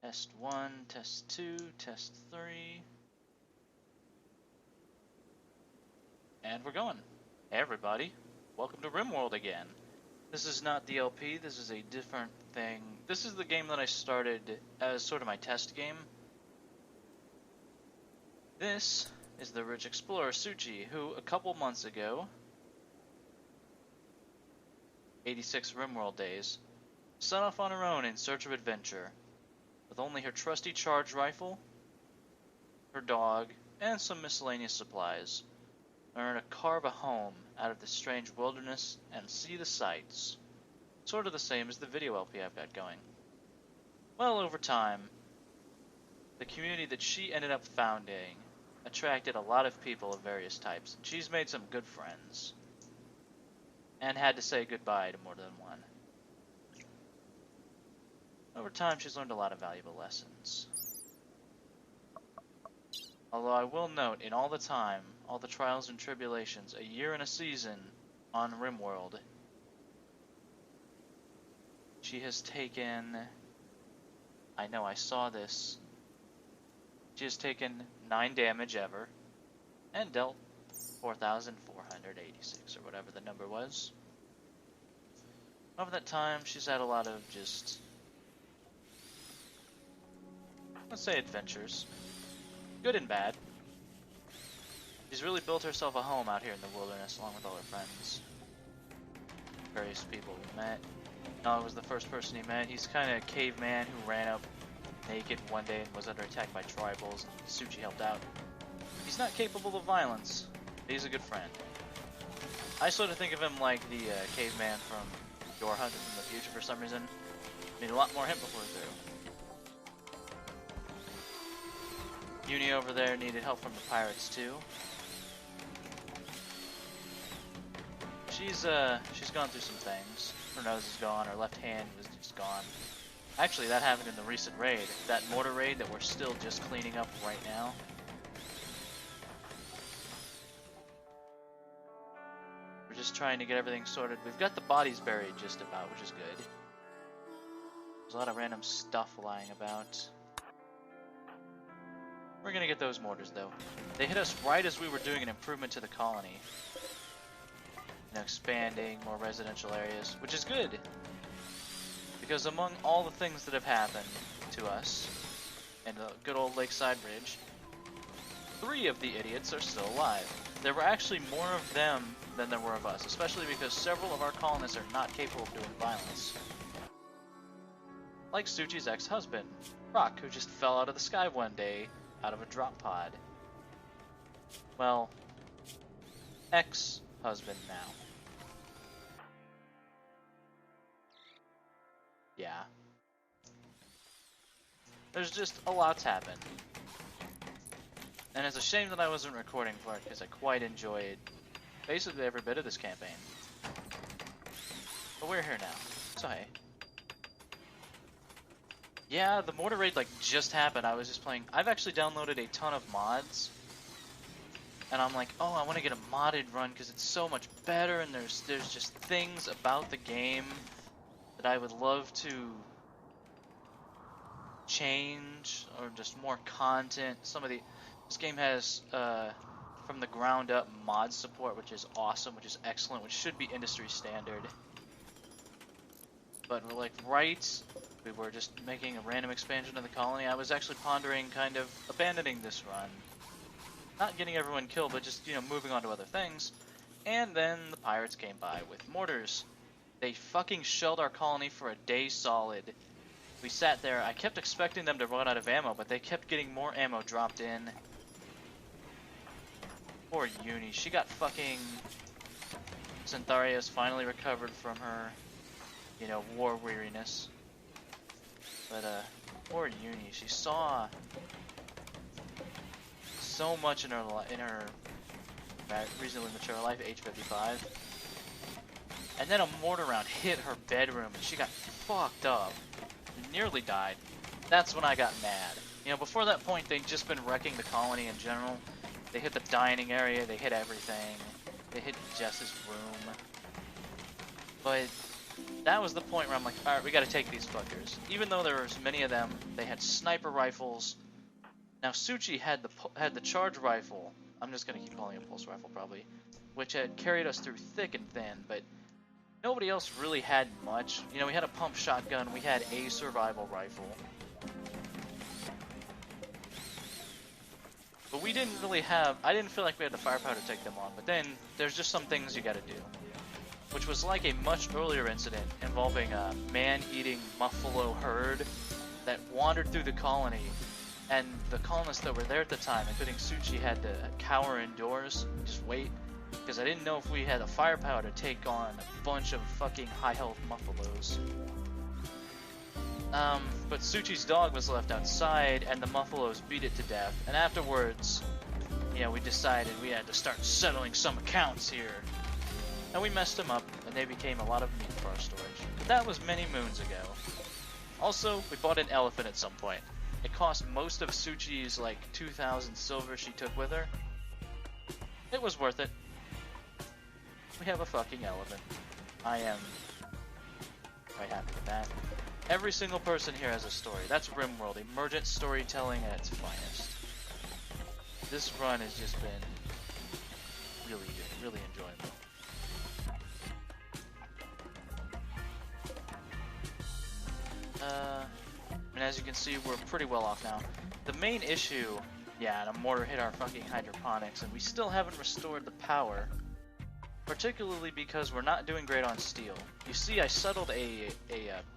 Test 1, test 2, test 3. And we're going. Hey everybody, welcome to Rimworld again. This is not DLP, this is a different thing. This is the game that I started as sort of my test game. This is the rich explorer Tsuchi, who a couple months ago, 86 Rimworld days, set off on her own in search of adventure. With only her trusty charge rifle, her dog, and some miscellaneous supplies, learn to carve a home out of this strange wilderness and see the sights. Sort of the same as the video LP I've got going. Well, over time, the community that she ended up founding attracted a lot of people of various types. She's made some good friends, and had to say goodbye to more than one. Over time, she's learned a lot of valuable lessons. Although I will note, in all the time, all the trials and tribulations, a year and a season on Rimworld, she has taken, I know I saw this, she has taken 9 damage ever, and dealt 4,486, or whatever the number was. Over that time, she's had a lot of just, let's say, adventures. Good and bad. She's really built herself a home out here in the wilderness along with all her friends. Various people we met. Nog was the first person he met. He's kind of a caveman who ran up naked one day and was under attack by tribals, and Tsuchi helped out. He's not capable of violence, but he's a good friend. I sort of think of him like the caveman from Your Hunter from the future for some reason. Need a lot more hit before through. Uni over there needed help from the pirates too. She's gone through some things. Her nose is gone, her left hand was just gone. Actually, that happened in the recent raid. That mortar raid that we're still just cleaning up right now. We're just trying to get everything sorted. We've got the bodies buried just about, which is good. There's a lot of random stuff lying about. We're gonna get those mortars though. They hit us right as we were doing an improvement to the colony. You know, expanding more residential areas, which is good. Because among all the things that have happened to us in the good old Lakeside Ridge, 3 of the idiots are still alive. There were actually more of them than there were of us, especially because several of our colonists are not capable of doing violence. Like Tsuchi's ex-husband, Rock, who just fell out of the sky one day out of a drop pod. Well, ex-husband now. Yeah. There's just a lot's happened. And it's a shame that I wasn't recording for it, because I quite enjoyed basically every bit of this campaign. But we're here now, so hey. Yeah, the mortar raid like just happened. I was just playing. I've actually downloaded a ton of mods, and I'm like, oh, I want to get a modded run because it's so much better. And there's just things about the game that I would love to change, or just more content. This game has from the ground up mod support, which is awesome, which is excellent, which should be industry standard. But we're like we were just making a random expansion of the colony. I was actually pondering kind of abandoning this run. Not getting everyone killed, but just, you know, moving on to other things. And then the pirates came by with mortars. They fucking shelled our colony for a day solid. We sat there. I kept expecting them to run out of ammo, but they kept getting more ammo dropped in. Poor Uni. She got fucking... Cyntharia's finally recovered from her, you know, war weariness. But, poor Uni, she saw so much in her reasonably mature life, age 55. And then a mortar round hit her bedroom and she got fucked up. Nearly died. That's when I got mad. You know, before that point, they'd just been wrecking the colony in general. They hit the dining area, they hit everything. They hit Jess's room. But that was the point where I'm like, alright, we gotta take these fuckers. Even though there was many of them, they had sniper rifles. Now Tsuchi had the charge rifle. I'm just gonna keep calling it a pulse rifle probably, which had carried us through thick and thin, but nobody else really had much. You know, we had a pump shotgun, we had a survival rifle. But we didn't really have, I didn't feel like we had the firepower to take them on, but then there's just some things you gotta do. Which was like a much earlier incident involving a man-eating buffalo herd that wandered through the colony, and the colonists that were there at the time, including Tsuchi, had to cower indoors, just wait, because I didn't know if we had the firepower to take on a bunch of fucking high-health buffaloes. But Tsuchi's dog was left outside, and the buffaloes beat it to death, and afterwards, you know, we decided we had to start settling some accounts here. And we messed them up, and they became a lot of meat for our storage. But that was many moons ago. Also, we bought an elephant at some point. It cost most of Tsuchi's, like, 2,000 silver she took with her. It was worth it. We have a fucking elephant. I am quite happy with that. Every single person here has a story. That's Rimworld, emergent storytelling at its finest. This run has just been really good, really enjoyable. And as you can see, we're pretty well off now. The main issue, yeah, the mortar hit our fucking hydroponics, and we still haven't restored the power. Particularly because we're not doing great on steel. You see, I settled a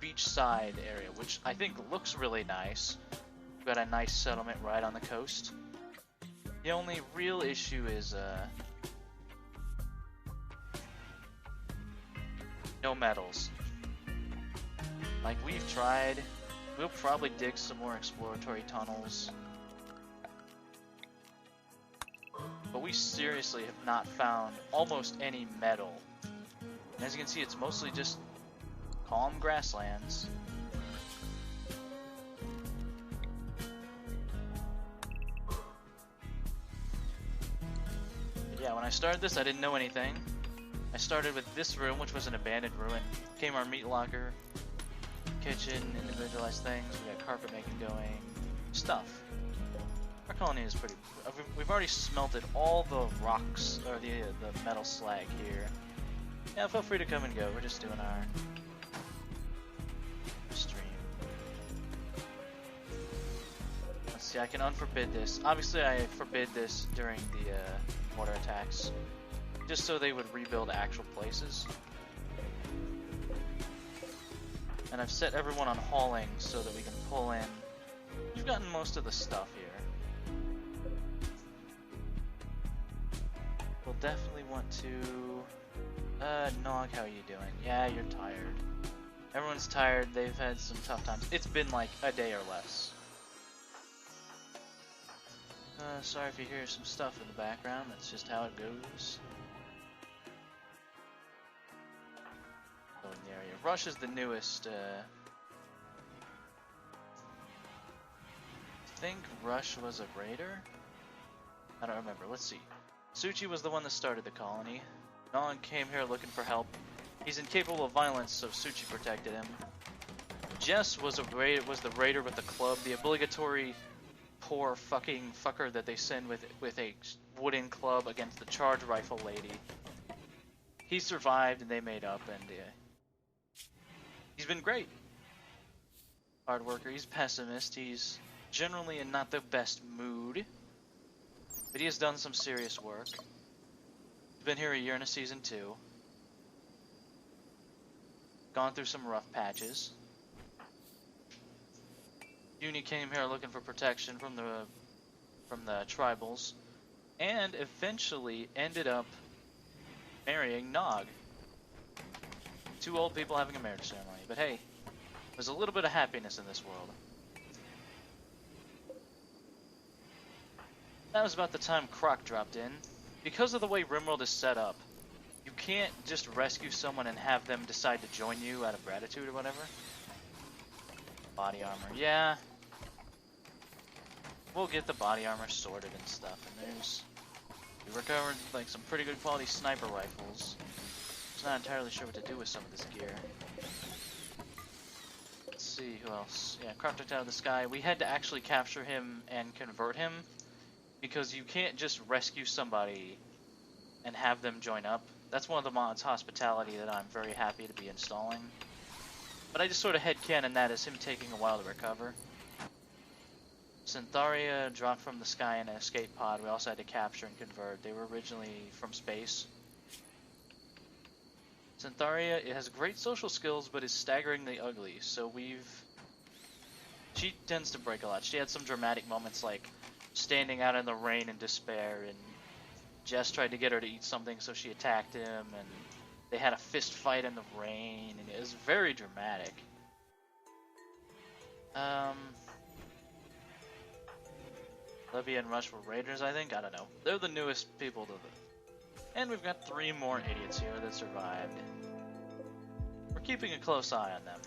beachside area, which I think looks really nice. We've got a nice settlement right on the coast. The only real issue is, no metals. Like, we've tried. We'll probably dig some more exploratory tunnels. But we seriously have not found almost any metal. And as you can see, it's mostly just calm grasslands. But yeah, when I started this, I didn't know anything. I started with this room, which was an abandoned ruin. Came our meat locker, kitchen, individualized things. We got carpet making going, stuff. Our colony is pretty. We've already smelted all the rocks or the metal slag here. Yeah, feel free to come and go. We're just doing our stream. Let's see. I can unforbid this. Obviously, I forbid this during the mortar attacks, just so they would rebuild actual places. And I've set everyone on hauling so that we can pull in. We've gotten most of the stuff here. We'll definitely want to... Nog, how are you doing? Yeah, you're tired. Everyone's tired. They've had some tough times. It's been like a day or less. Sorry if you hear some stuff in the background. That's just how it goes. Go in the area. Rush is the newest, I think Rush was a raider? I don't remember. Let's see. Tsuchi was the one that started the colony. Nog came here looking for help. He's incapable of violence, so Tsuchi protected him. Jess was the raider with the club, the obligatory poor fucking fucker that they send with a wooden club against the charge rifle lady. He survived and they made up, and he's been great. Hard worker. He's pessimist. He's generally in not the best mood. But he has done some serious work. He's been here a year and a season 2. Gone through some rough patches. Uni came here looking for protection from the tribals, and eventually ended up marrying Nog. 2 old people having a marriage ceremony. But hey, there's a little bit of happiness in this world. That was about the time Croc dropped in. Because of the way Rimworld is set up, you can't just rescue someone and have them decide to join you out of gratitude or whatever. Body armor, yeah. We'll get the body armor sorted and stuff. And we recovered like some pretty good quality sniper rifles. Just not entirely sure what to do with some of this gear. see who else. Yeah, Crop out of the sky. We had to actually capture him and convert him because you can't just rescue somebody and have them join up. That's one of the mod's hospitality that I'm very happy to be installing. But I just sort of headcanon that as him taking a while to recover. Syntharia dropped from the sky in an escape pod. We also had to capture and convert. They were originally from space. Syntharia, it has great social skills, but is staggeringly ugly. So she tends to break a lot. She had some dramatic moments like standing out in the rain in despair, and Jess tried to get her to eat something, so she attacked him, and they had a fist fight in the rain, and it was very dramatic. Levy and Rush were raiders, I think? I don't know. They're the newest people to the... And we've got 3 more idiots here that survived. We're keeping a close eye on them.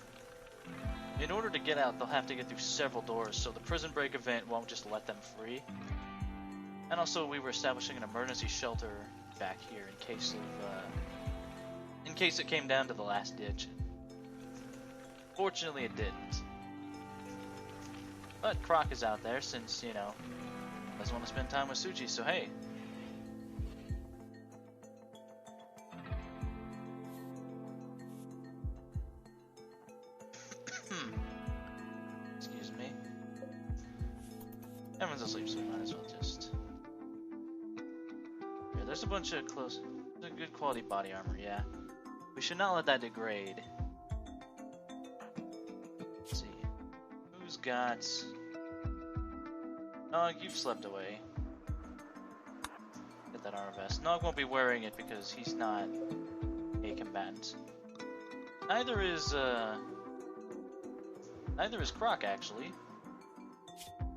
In order to get out, they'll have to get through several doors, so the prison break event won't just let them free. And also, we were establishing an emergency shelter back here in case it came down to the last ditch. Fortunately, it didn't. But Croc is out there since, you know, doesn't want to spend time with Tsuchi, so hey. Excuse me. Everyone's asleep, so we might as well just... Yeah, there's a bunch of good quality body armor, yeah. We should not let that degrade. Let's see. Who's got... Nog, you've slept away. Get that armor vest. Nog won't be wearing it because he's not a combatant. Neither is Croc, actually.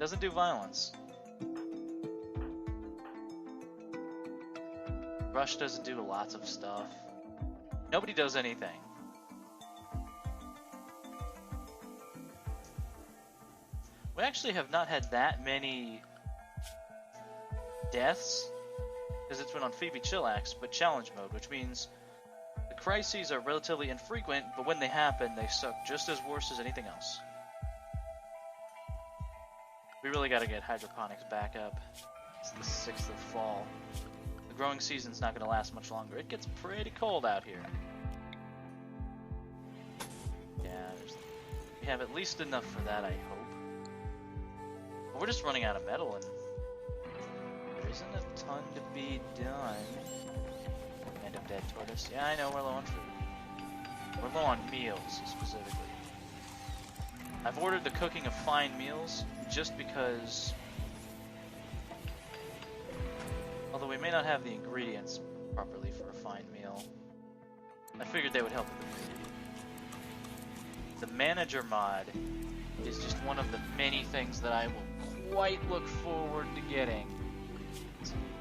Doesn't do violence. Rush doesn't do lots of stuff. Nobody does anything. We actually have not had that many deaths, because it's been on Phoebe Chillax, but challenge mode, which means the crises are relatively infrequent, but when they happen, they suck just as worse as anything else. We really gotta get hydroponics back up. It's the 6th of fall. The growing season's not gonna last much longer. It gets pretty cold out here. Yeah, we have at least enough for that, I hope. But we're just running out of metal, and there isn't a ton to be done. End of dead tortoise. Yeah, I know, we're low on food. We're low on meals, specifically. I've ordered the cooking of fine meals, just because... Although we may not have the ingredients properly for a fine meal, I figured they would help with the community. The manager mod is just one of the many things that I will quite look forward to getting.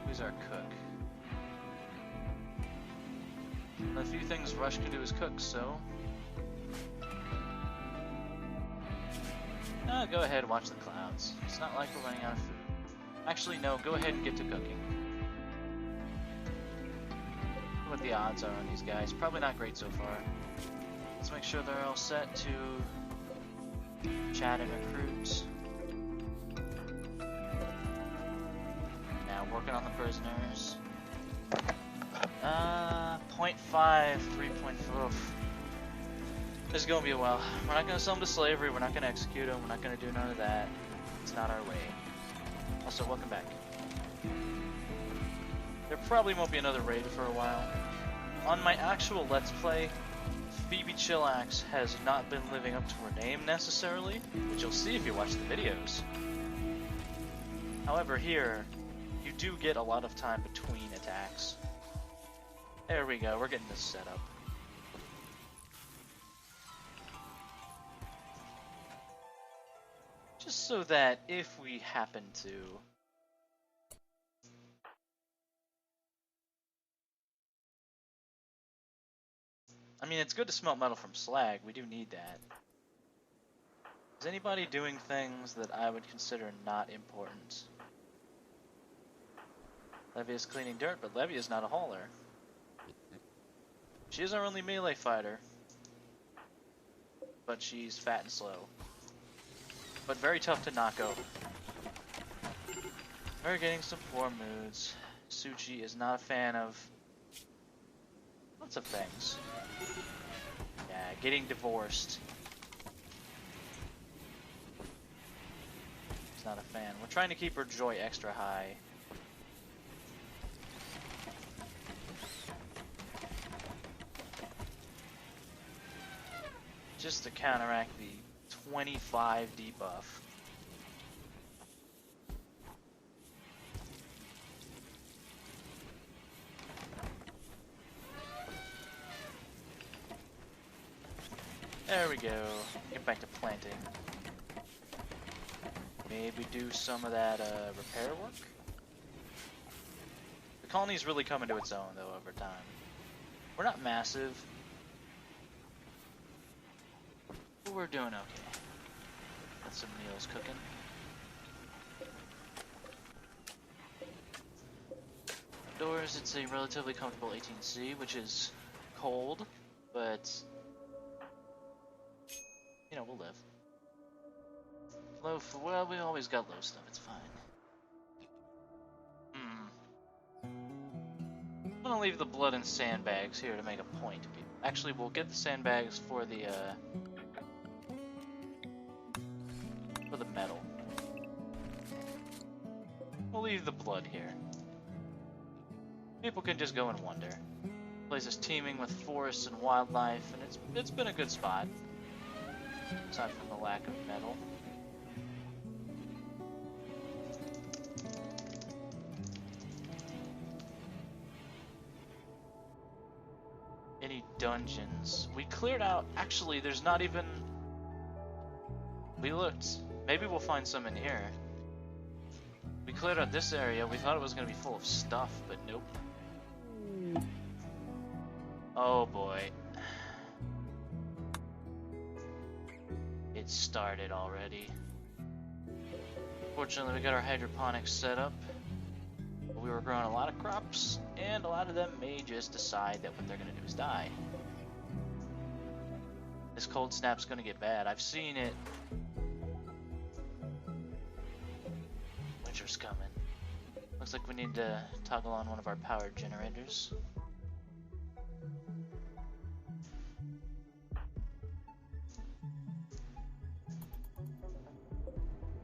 Who's our cook? A few things Rush can do is cook, so... Go ahead and watch the clouds. It's not like we're running out of food. Actually, no, go ahead and get to cooking. What the odds are on these guys. Probably not great so far. Let's make sure they're all set to chat and recruit. Now, working on the prisoners. 0.5, 3.4. This is gonna be a while. We're not gonna sell them to slavery, we're not gonna execute them, we're not gonna do none of that. It's not our way. Also, welcome back. There probably won't be another raid for a while. On my actual Let's Play, Phoebe Chillax has not been living up to her name necessarily, which you'll see if you watch the videos. However, here, you do get a lot of time between attacks. There we go, we're getting this set up. Just so that if we happen to... I mean, it's good to smelt metal from slag, we do need that. Is anybody doing things that I would consider not important? Levy is cleaning dirt, but Levy is not a hauler. She is our only melee fighter. but she's fat and slow. But very tough to knock over. We're getting some poor moods. Tsuchi is not a fan of lots of things. Yeah, getting divorced. He's not a fan. We're trying to keep her joy extra high. Just to counteract the 25 debuff. There we go. Get back to planting. Maybe do some of that repair work. The colony's really coming to its own though over time. We're not massive, but we're doing okay. Got some meals cooking. Outdoors, it's a relatively comfortable 18C, which is cold, but you know, we'll live. Low, well, we always got low stuff, it's fine. I'm gonna leave the blood and sandbags here to make a point. Actually, we'll get the sandbags for the metal. We'll leave the blood here. People can just go and wander. The place is teeming with forests and wildlife, and it's been a good spot. Aside from the lack of metal. Any dungeons? We cleared out. Actually, there's not even. We looked. Maybe we'll find some in here. We cleared out this area. We thought it was going to be full of stuff, but nope. Oh boy. It started already. Fortunately, we got our hydroponics set up. We were growing a lot of crops, and a lot of them may just decide that what they're going to do is die. This cold snap's going to get bad. I've seen it. Winter's coming. Looks like we need to toggle on one of our power generators.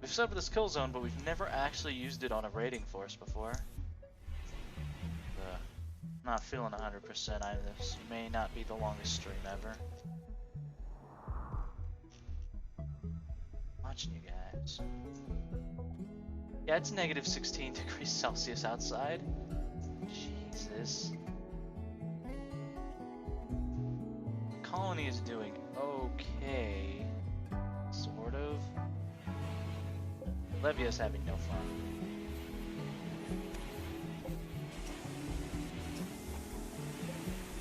We've set up this kill zone, but we've never actually used it on a raiding force before. Not feeling 100% either. This may not be the longest stream ever. Watching you guys. Yeah, it's negative 16 degrees Celsius outside. Jesus. The colony is doing okay. Sort of. Levia's having no fun.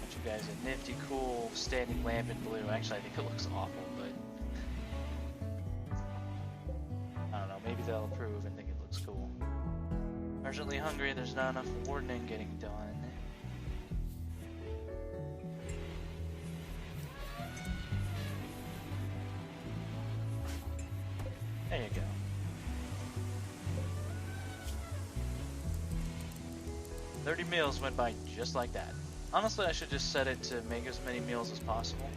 Bunch of guys, a nifty, cool standing lamp in blue. Actually, I think it looks awful, but I don't know. Maybe they'll approve and think it looks cool. Urgently hungry. There's not enough wardening getting done. There you go. 30 meals went by just like that. Honestly, I should just set it to make as many meals as possible.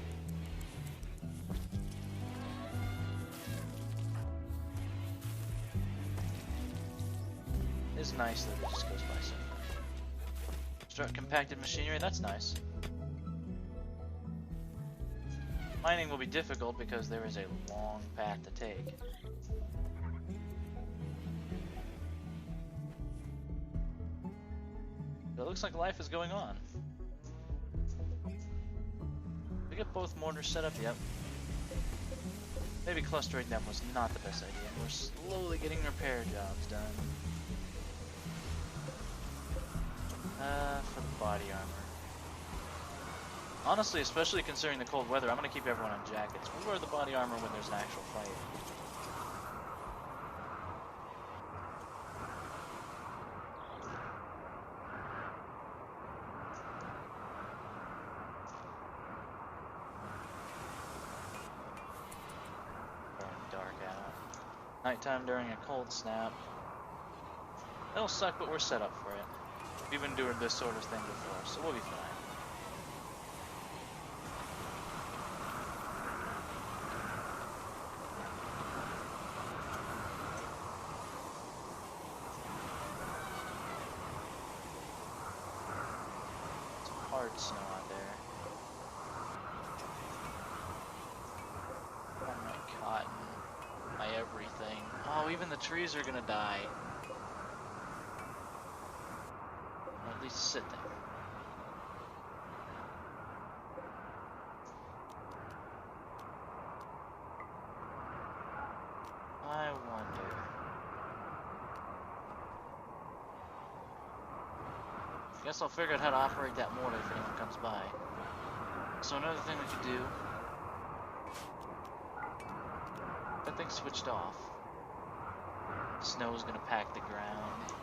It's nice that it just goes by so quick. Start compacted machinery, that's nice. Mining will be difficult because there is a long path to take. It looks like life is going on. We get both mortars set up, yep. Maybe clustering them was not the best idea. We're slowly getting repair jobs done. For the body armor. Honestly, especially considering the cold weather, I'm going to keep everyone on jackets. We wear the body armor when there's an actual fight. Nighttime during a cold snap. That'll suck, but we're set up for it. We've been doing this sort of thing before, so we'll be fine. Hard snow out there. Oh, my cotton, my everything. Oh, even the trees are gonna die. Or at least sit there. I wonder. Guess I'll figure out how to operate that mortar if anyone comes by. So another thing we could do. That thing switched off. Snow's gonna pack the ground.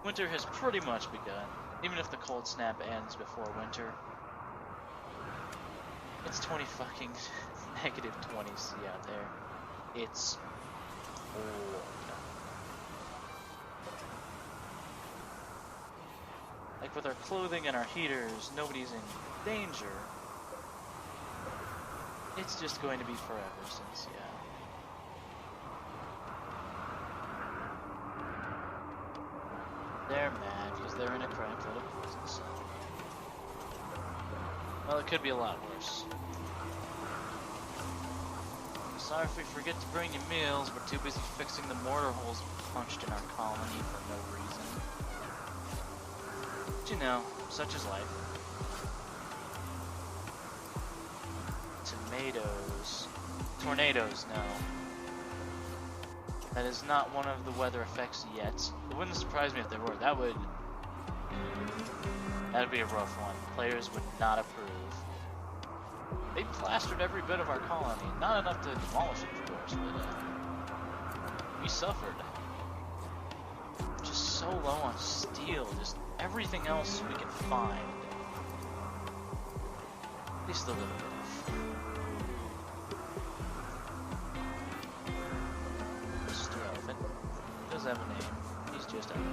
Winter has pretty much begun. Even if the cold snap ends before winter. It's 20 fucking negative 20C out there. It's cold. Like with our clothing and our heaters, nobody's in danger. It's just going to be forever since, yeah. They're mad because they're in a crap load of poison, so. Well, it could be a lot worse. Sorry if we forget to bring you meals. We're too busy fixing the mortar holes punched in our colony for no reason. But you know, such is life. Tomatoes. Tornadoes, no. That is not one of the weather effects yet. It wouldn't surprise me if they were. That'd be a rough one. Players would not approve. They plastered every bit of our colony. Not enough to demolish it, of course, but we suffered. Just so low on steel. Just everything else we can find. At least a little bit of. Mr. Elephant. He does have a name. He's just out there.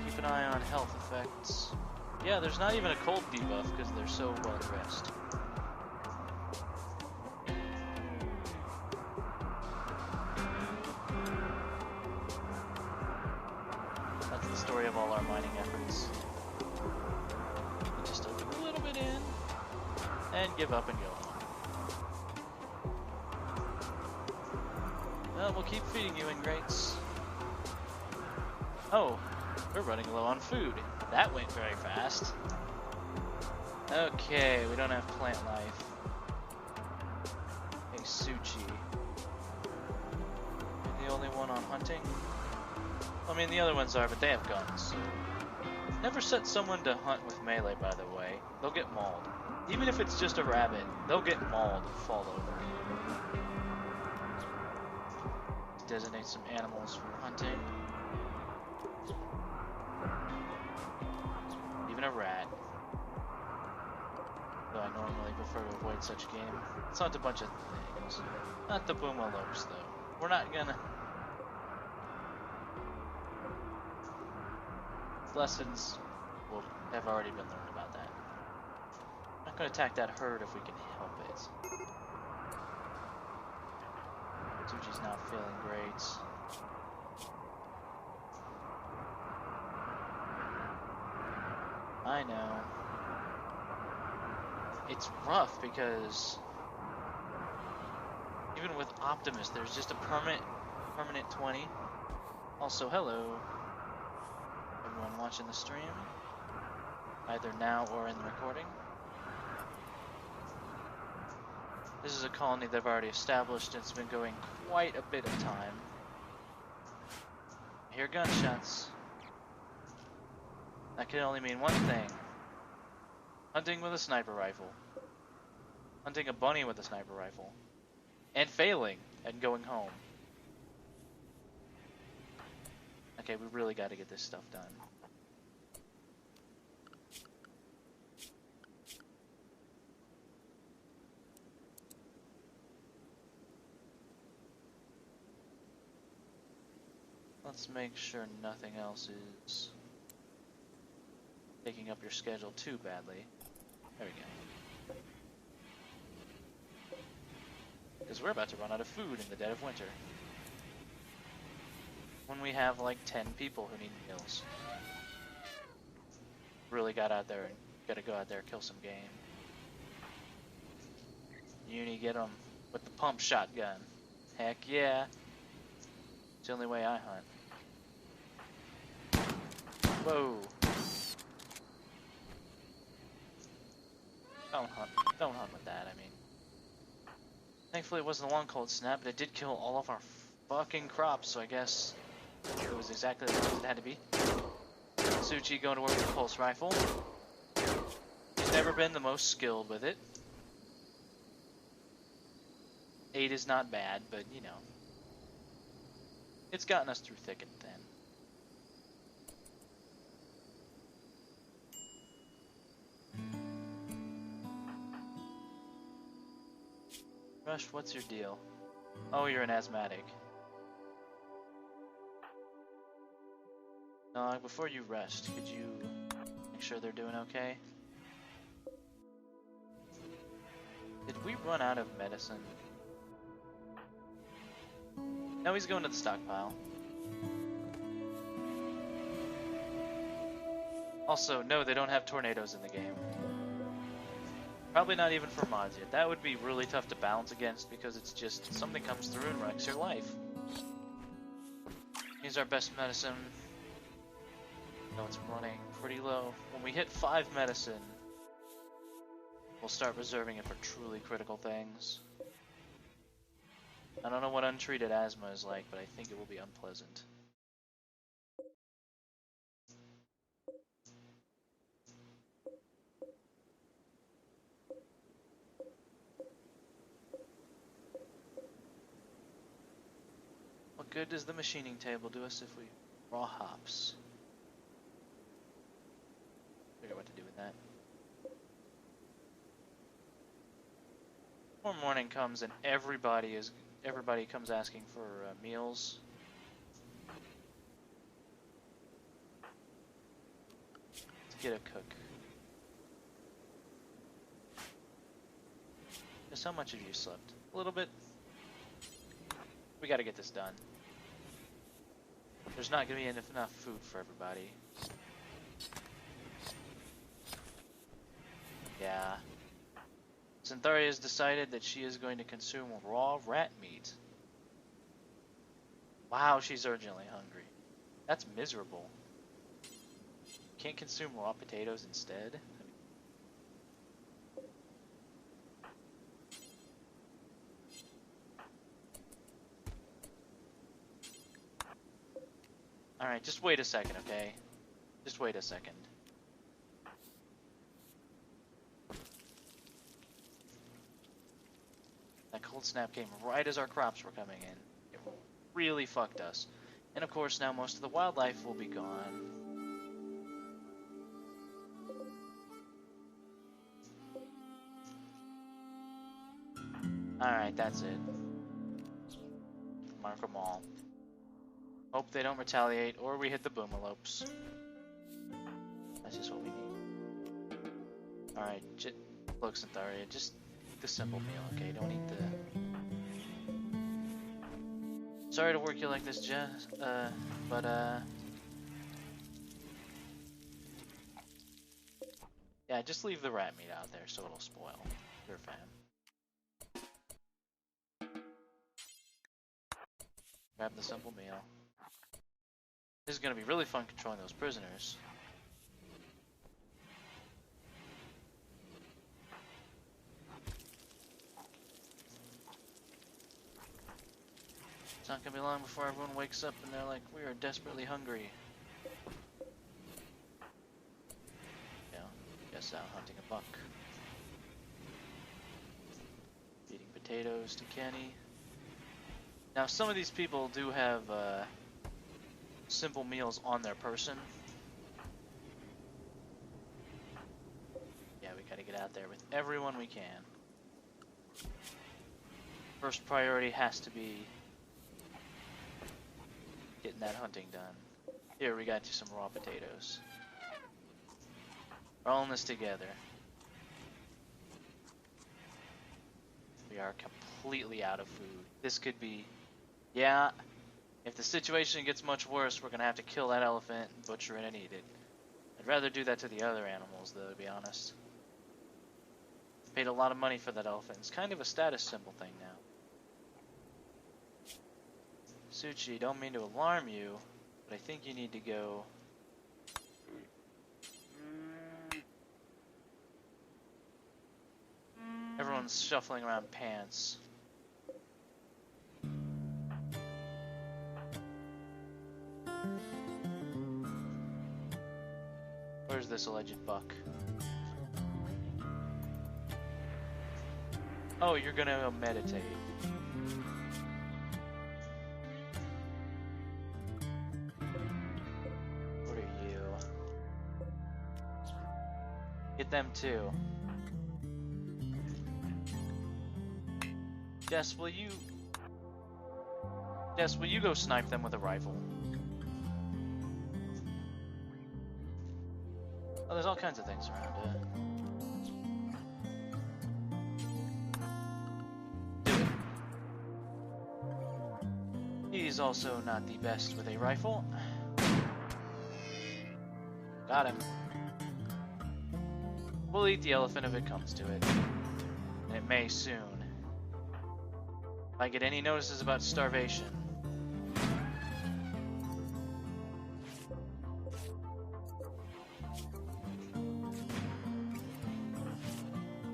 Keep an eye on health effects. Yeah, there's not even a cold debuff because they're so well dressed. That's the story of all our mining efforts. Just a little bit in, and give up and go home. Well, we'll keep feeding you ingrates. Oh. We're running low on food. That went very fast. Okay, we don't have plant life. Hey, Tsuchi. You're the only one on hunting? I mean, the other ones are, but they have guns, so... Never set someone to hunt with melee, by the way. They'll get mauled. Even if it's just a rabbit, they'll get mauled and fall over. Designate some animals for hunting. A rat. Though I normally prefer to avoid such game. Let's hunt a bunch of things. Not the boomalopes, though. We're not gonna... Lessons will have already been learned about that. Not gonna attack that herd if we can help it. Tsuchi's not feeling great. I know. It's rough because even with Optimus, there's just a permanent 20. Also, hello, everyone watching the stream, either now or in the recording. This is a colony they've already established, and it's been going quite a bit of time. I hear gunshots. That can only mean one thing. Hunting with a sniper rifle. Hunting a bunny with a sniper rifle. And failing and going home. Okay, we really got to get this stuff done. Let's make sure nothing else is taking up your schedule too badly. There we go. Because we're about to run out of food in the dead of winter. When we have like 10 people who need meals. Really gotta go out there and kill some game. Uni, get them with the pump shotgun. Heck yeah. It's the only way I hunt. Whoa. Don't hunt with that, I mean. Thankfully it wasn't a long cold snap, but it did kill all of our fucking crops, so I guess it was exactly as it had to be. Tsuchi going to work with a pulse rifle. He's never been the most skilled with it. 8 is not bad, but you know. It's gotten us through thick and thin. Rush, what's your deal? Oh, you're an asthmatic. No, before you rest, could you make sure they're doing okay? Did we run out of medicine? No, he's going to the stockpile. Also, no, they don't have tornadoes in the game. Probably not even for mods yet. That would be really tough to balance against because it's just something comes through and wrecks your life. Here's our best medicine. No, it's running pretty low. When we hit 5 medicine, we'll start reserving it for truly critical things. I don't know what untreated asthma is like, but I think it will be unpleasant. What good does the machining table do us if we raw hops? Figure what to do with that. Before morning comes and everybody comes asking for meals. Let's get a cook. Just how much have you slept? A little bit. We gotta get this done. There's not gonna be enough food for everybody. Yeah. Cynthia has decided that she is going to consume raw rat meat. Wow, she's urgently hungry. That's miserable. Can't consume raw potatoes instead? Alright, just wait a second, okay? Just wait a second. That cold snap came right as our crops were coming in. It really fucked us. And of course now most of the wildlife will be gone. Alright, that's it. Mark them all. Hope they don't retaliate or we hit the boomalopes. That's just what we need. Alright, look, Cynthia, just eat the simple meal, okay? Don't eat the... Sorry to work you like this, Jess, but yeah, just leave the rat meat out there so it'll spoil. You're a fan. Grab the simple meal. This is gonna be really fun controlling those prisoners. It's not gonna be long before everyone wakes up and they're like, we are desperately hungry. Yeah, guess out hunting a buck. Feeding potatoes to Kenny. Now some of these people do have simple meals on their person. Yeah, we gotta get out there with everyone we can. First priority has to be getting that hunting done. Here, we got you some raw potatoes. We're all in this together. We are completely out of food. This could be... Yeah, if the situation gets much worse, we're going to have to kill that elephant, butcher it, and eat it. I'd rather do that to the other animals, though, to be honest. Paid a lot of money for that elephant. It's kind of a status symbol thing now. Tsuchi, don't mean to alarm you, but I think you need to go... Everyone's shuffling around pants. Where's this alleged buck? Oh, you're gonna go meditate. What are you? Get them too. Jess, will you go snipe them with a rifle? Oh, there's all kinds of things around it. Do it. He's also not the best with a rifle. Got him. We'll eat the elephant if it comes to it. And it may soon. If I get any notices about starvation.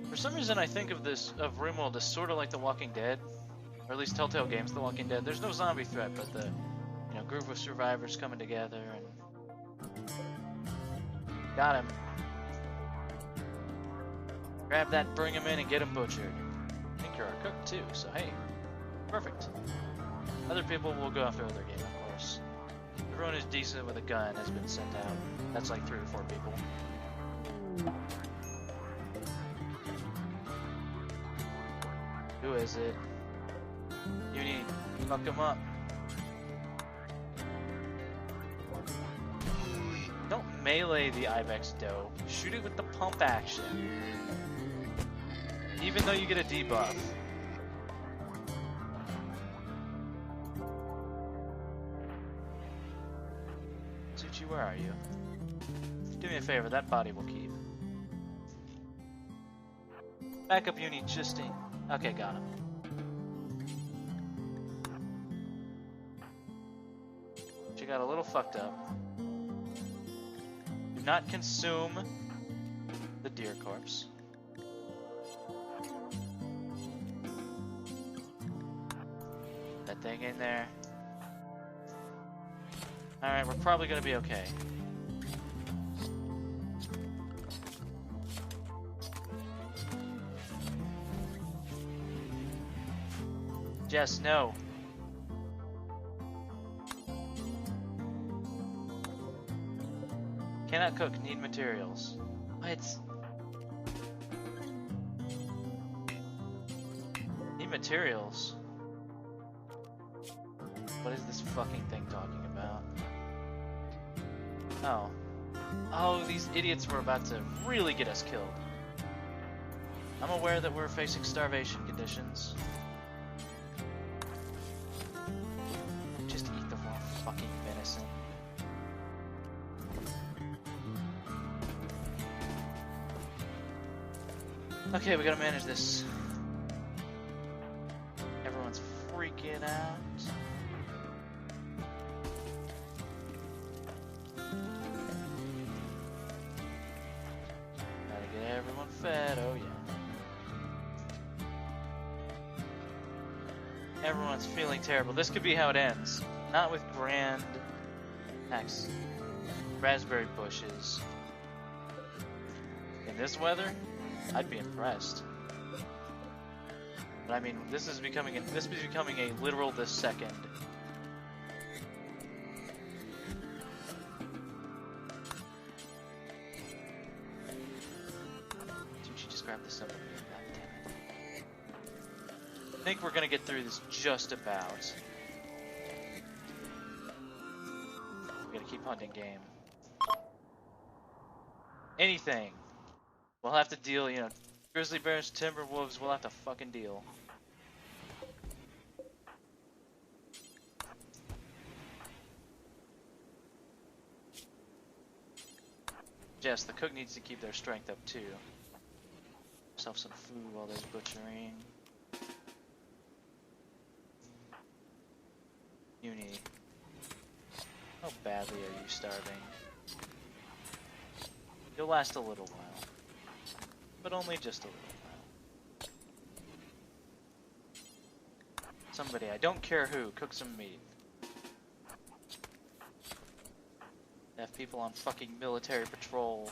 For some reason I think of Rimworld as sort of like The Walking Dead. Or at least Telltale Games The Walking Dead. There's no zombie threat, but the group of survivors coming together and... Got him. Grab that, bring him in, and get him butchered. I think you're our cook too, so hey. Perfect. Other people will go after other game, of course. Everyone who's decent with a gun has been sent out. That's like 3 or 4 people. Who is it? You need to fuck him up. Don't melee the Ibex doe. Shoot it with the pump action. Even though you get a debuff. Tsuchi, where are you? Do me a favor, that body will keep. Backup unit just in. Okay, got him. She got a little fucked up. Do not consume the deer corpse. That thing in there. Alright, we're probably gonna be okay. Jess, no. Cannot cook, need materials. What? Need materials? What is this fucking thing talking about? Oh. Oh, these idiots were about to really get us killed. I'm aware that we're facing starvation conditions. Just eat the raw fucking venison. Okay, we gotta manage this. Everyone's freaking out. Everyone fed, oh yeah. Everyone's feeling terrible. This could be how it ends. Not with grand next raspberry bushes. In this weather, I'd be impressed. But I mean, this is becoming a literal this second. Grab the symbol. God damn it. I think we're gonna get through this just about. keep hunting game. Anything. We'll have to deal, you know, grizzly bears, timber wolves, we'll have to fucking deal. Yes, the cook needs to keep their strength up too. Yourself some food while there's butchering. Uni. How badly are you starving? You'll last a little while. But only just a little while. Somebody, I don't care who, cook some meat. Have people on fucking military patrol.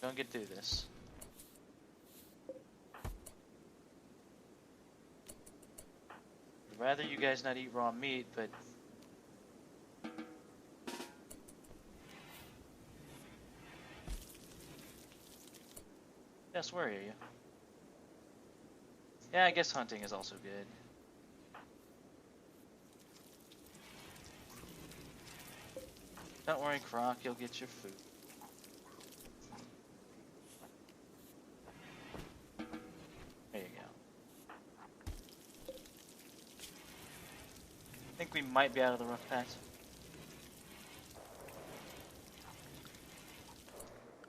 Don't get through this. I'd rather you guys not eat raw meat, but yes, where are you? Yeah, I guess hunting is also good. Don't worry, Croc, you'll get your food. There you go. I think we might be out of the rough patch.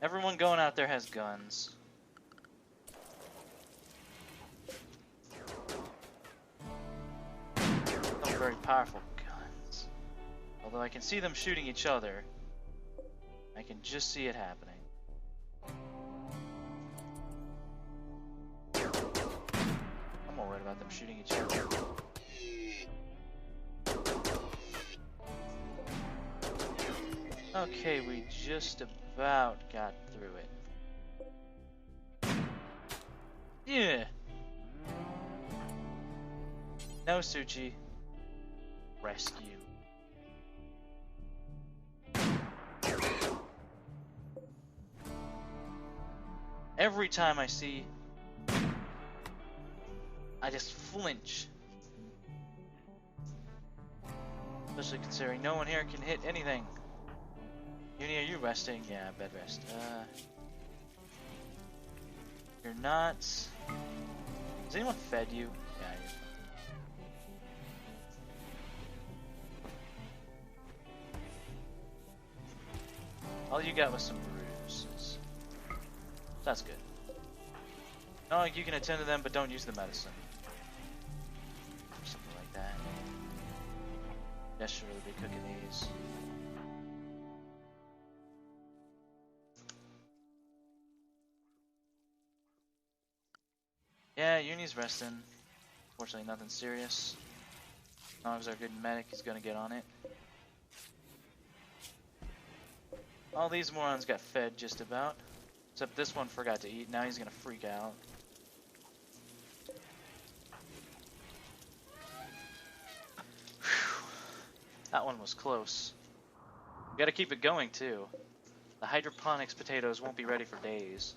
Everyone going out there has guns. Some very powerful guns. Although I can see them shooting each other, I can just see it happening. I'm more worried about them shooting each other. Okay, we just about got through it. Yeah. No, Tsuchi. Rescue. Every time I see, I just flinch. Especially considering no one here can hit anything. Uni, are you resting? Yeah, bed rest. You're not. Has anyone fed you? Yeah, you're fine. All you got was some bruises. That's good. No, you can attend to them, but don't use the medicine. Or something like that. Yes, should really be cooking these. Yeah, Uni's resting. Fortunately, nothing serious. As long as our good medic is gonna get on it. All these morons got fed just about. Except this one forgot to eat, now he's gonna freak out. Whew. That one was close. We gotta keep it going too. The hydroponics potatoes won't be ready for days.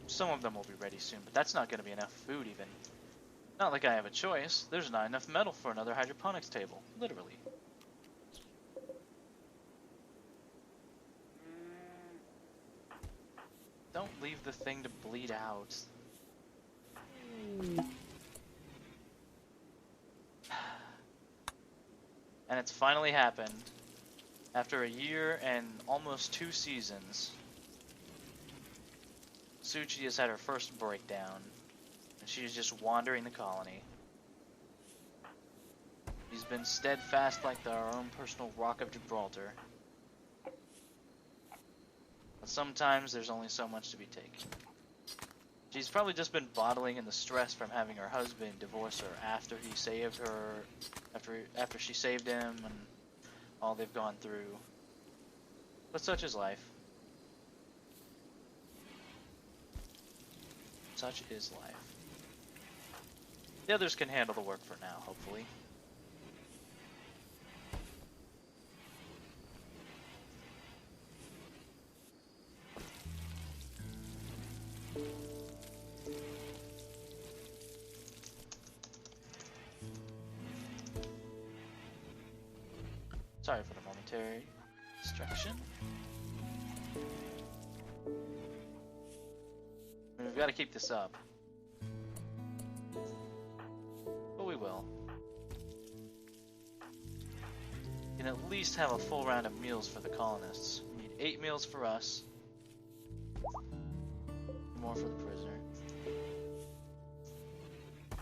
Some of them will be ready soon, but that's not gonna be enough food even. Not like I have a choice. There's not enough metal for another hydroponics table. Literally. Don't leave the thing to bleed out. And it's finally happened. After a year and almost 2 seasons, Tsuchi has had her first breakdown. And she is just wandering the colony. She's been steadfast like our own personal Rock of Gibraltar. But sometimes there's only so much to be taken. She's probably just been bottling in the stress from having her husband divorce her after he saved her, after she saved him and all they've gone through. But such is life. Such is life. The others can handle the work for now, hopefully. Sorry for the momentary distraction. I mean, we've got to keep this up. But we will. We can at least have a full round of meals for the colonists. We need 8 meals for us. More for the prisoner.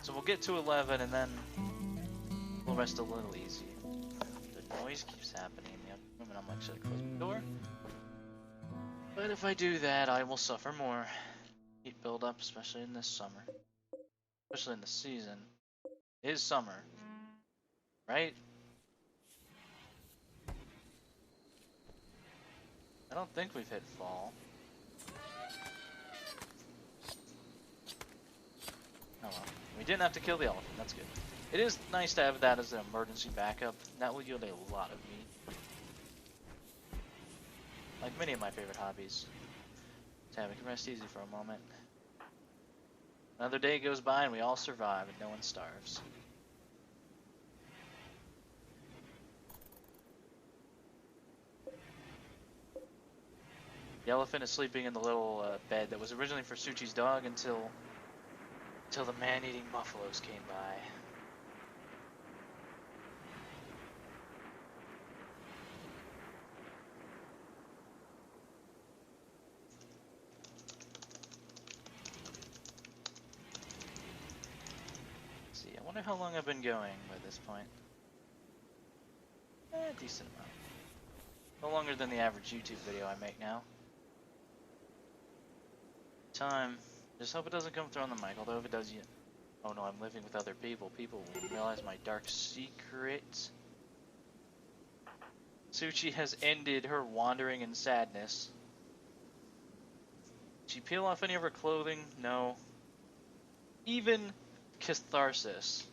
So we'll get to 11 and then we'll rest a little easy. The noise keeps happening in the other room and I'm like, should I close the door? But if I do that, I will suffer more. Heat buildup, especially in this summer. Especially in the season. It is summer. Right? I don't think we've hit fall. Oh well. We didn't have to kill the elephant, that's good. It is nice to have that as an emergency backup. That will yield a lot of meat. Like many of my favorite hobbies. So yeah, we can rest easy for a moment. Another day goes by and we all survive and no one starves. The elephant is sleeping in the little bed that was originally for Tsuchi's dog until the man-eating buffaloes came by. Let's see, I wonder how long I've been going by this point. Decent amount. No longer than the average YouTube video I make now. Time. Just hope it doesn't come through on the mic, although if it does, oh no, I'm living with other people. People will realize my dark secret. Tsuchi has ended her wandering in sadness. Did she peel off any of her clothing? No. Even catharsis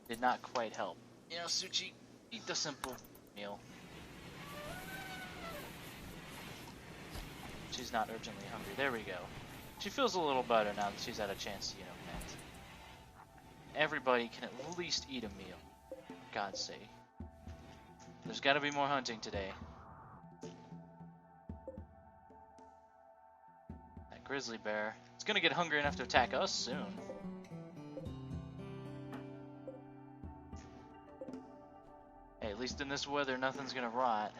did not quite help. You know, Tsuchi, eat the simple meal. She's not urgently hungry. There we go. She feels a little better now that she's had a chance to, you know, vent. Everybody can at least eat a meal. For God's sake. There's gotta be more hunting today. That grizzly bear. It's gonna get hungry enough to attack us soon. Hey, at least in this weather, nothing's gonna rot.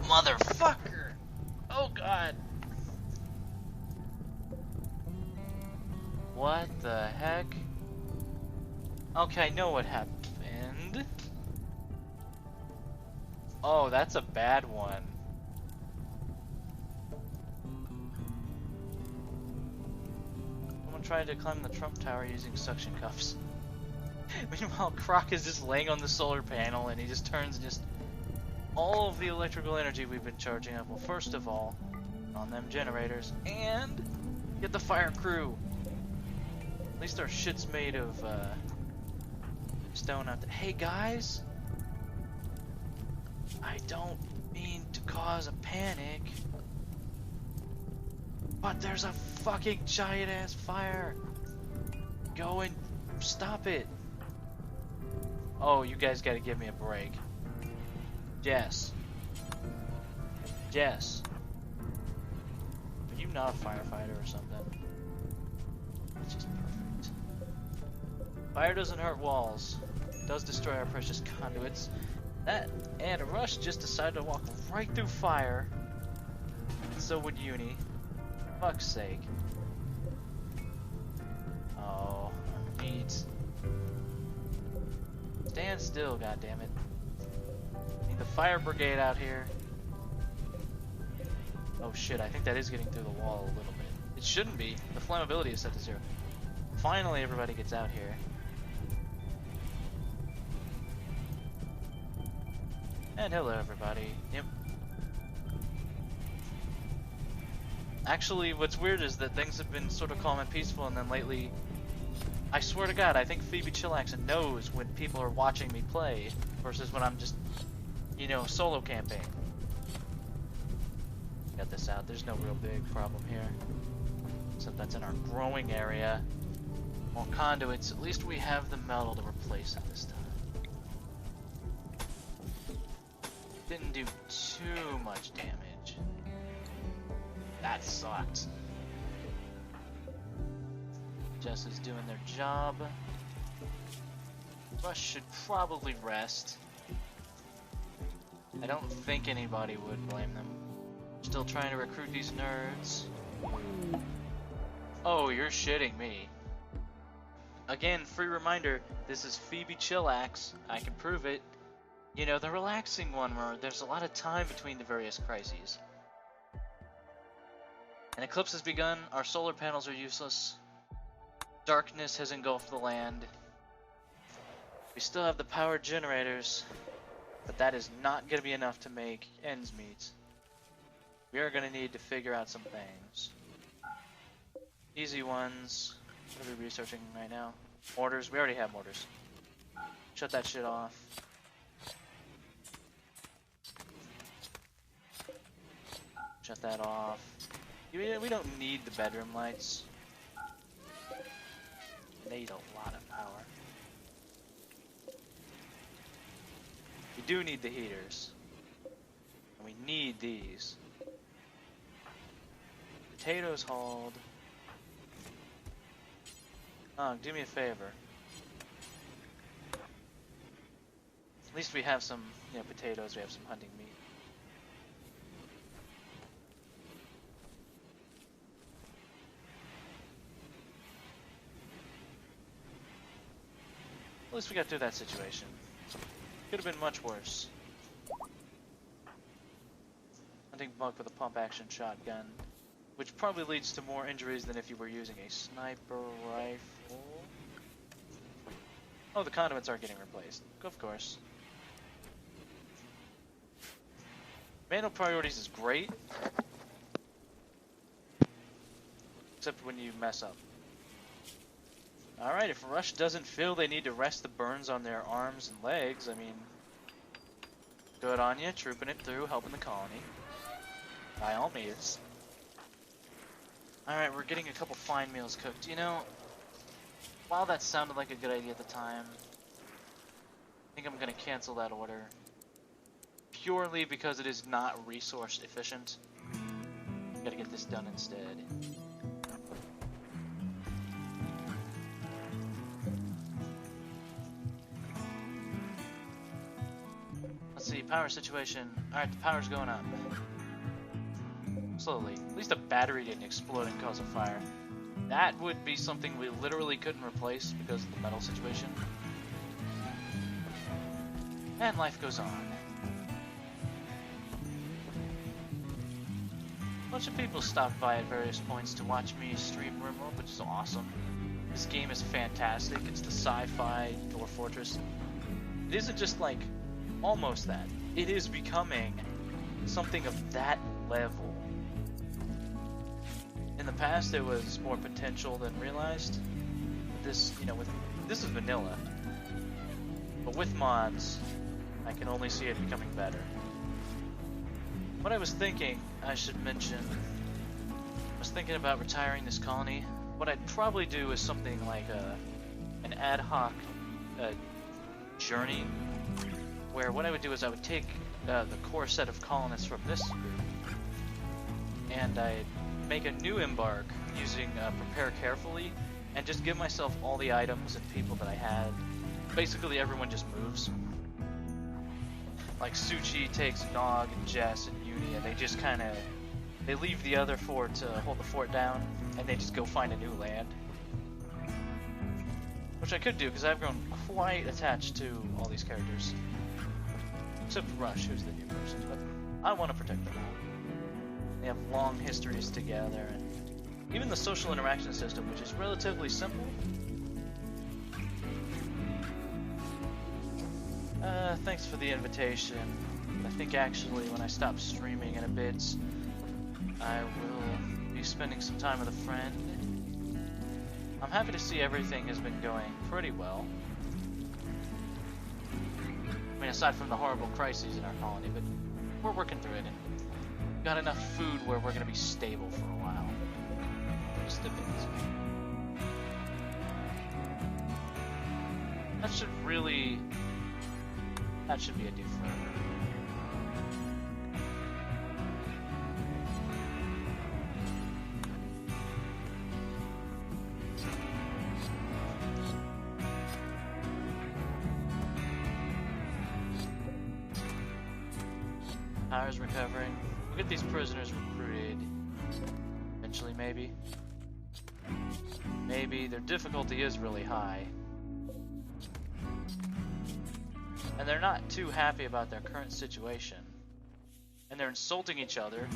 Motherfucker! Oh god! What the heck? Okay, I know what happened. Oh, that's a bad one. Someone tried to climb the Trump Tower using suction cups. Meanwhile, Croc is just laying on the solar panel and he just turns just all of the electrical energy we've been charging up. Well, first of all, on them generators, and get the fire crew. At least our shit's made of stone out there. Hey guys, I don't mean to cause a panic, but there's a fucking giant ass fire. Go and stop it. Oh, you guys gotta give me a break. Jess. Jess. Are you not a firefighter or something? It's just perfect. Fire doesn't hurt walls. It does destroy our precious conduits. That and Rush just decided to walk right through fire. And so would Uni. Fuck's sake. Oh, meat. Stand still, goddammit. The fire brigade out here. Oh shit, I think that is getting through the wall a little bit. It shouldn't be. The flammability is set to 0. Finally everybody gets out here. And hello everybody. Yep. Actually, what's weird is that things have been sort of calm and peaceful, and then lately I swear to God, I think Phoebe Chillax knows when people are watching me play versus when I'm just, you know, solo camping. Get this out. There's no real big problem here. Except that's in our growing area. More conduits. At least we have the metal to replace it this time. Didn't do too much damage. That sucked. Jess is doing their job. Rush should probably rest. I don't think anybody would blame them. Still trying to recruit these nerds. Oh, you're shitting me. Again, free reminder, this is Phoebe Chillax. I can prove it. You know, the relaxing one where there's a lot of time between the various crises. An eclipse has begun. Our solar panels are useless. Darkness has engulfed the land. We still have the power generators, but that is not going to be enough to make ends meet. We are going to need to figure out some things. Easy ones. What are we researching right now? Mortars. We already have mortars. Shut that shit off. Shut that off. We don't need the bedroom lights. They need a lot of power. We do need the heaters. And we need these. Potatoes hauled. Oh, do me a favor. At least we have some, you know, potatoes, we have some hunting meat. At least we got through that situation. Could have been much worse. Hunting buck with a pump action shotgun, which probably leads to more injuries than if you were using a sniper rifle. Oh, the condiments aren't getting replaced. Of course. Manual priorities is great, except when you mess up. Alright, if Rush doesn't feel they need to rest the burns on their arms and legs, I mean, good on you, trooping it through, helping the colony. By all means. Alright, we're getting a couple fine meals cooked. You know, while that sounded like a good idea at the time, I think I'm going to cancel that order. Purely because it is not resource efficient. Gotta get this done instead. Let's see, power situation. Alright, the power's going up. Slowly. At least the battery didn't explode and cause a fire. That would be something we literally couldn't replace because of the metal situation. And life goes on. A bunch of people stopped by at various points to watch me stream Rimworld, which is awesome. This game is fantastic. It's the sci-fi Dwarf Fortress. It isn't just like almost that. It is becoming something of that level. In the past, it was more potential than realized. This, you know, this is vanilla, but with mods, I can only see it becoming better. What I was thinking, I should mention, I was thinking about retiring this colony. What I'd probably do is something like an ad hoc journey, where what I would do is I would take the core set of colonists from this group, and I'd make a new embark using Prepare Carefully, and just give myself all the items and people that I had. Basically everyone just moves. Like Tsuchi takes Nog and Jess and Uni, and they just kind of, they leave the other four to hold the fort down, and they just go find a new land. Which I could do, because I've grown quite attached to all these characters. Except Rush, who's the new person, but I want to protect them all. They have long histories together, and even the social interaction system, which is relatively simple. Thanks for the invitation. I think actually when I stop streaming in a bit, I will be spending some time with a friend. I'm happy to see everything has been going pretty well. I mean, aside from the horrible crises in our colony, but we're working through it, and we've got enough food where we're going to be stable for a while. Just a bit. That should be a do for her. Power's recovering. We'll get these prisoners recruited. Eventually, maybe. Maybe. Their difficulty is really high. And they're not too happy about their current situation. And they're insulting each other,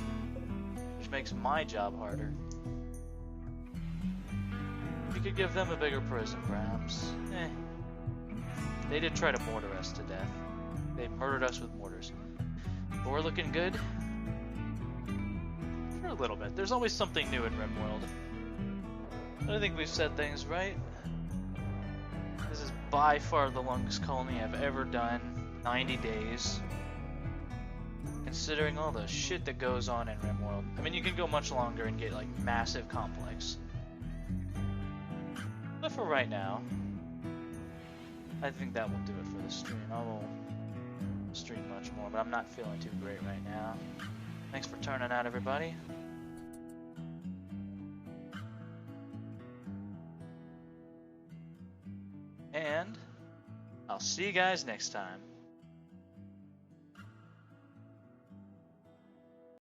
which makes my job harder. We could give them a bigger prison, perhaps. They did try to mortar us to death. They murdered us with mortars. But we're looking good. For a little bit. There's always something new in Rimworld. I think we've said things right. This is by far the longest colony I've ever done. 90 days. Considering all the shit that goes on in Rimworld. I mean, you can go much longer and get, like, massive complex. But for right now, I think that will do it for the stream. I will stream much more, but I'm not feeling too great right now. Thanks for turning out, everybody. And I'll see you guys next time.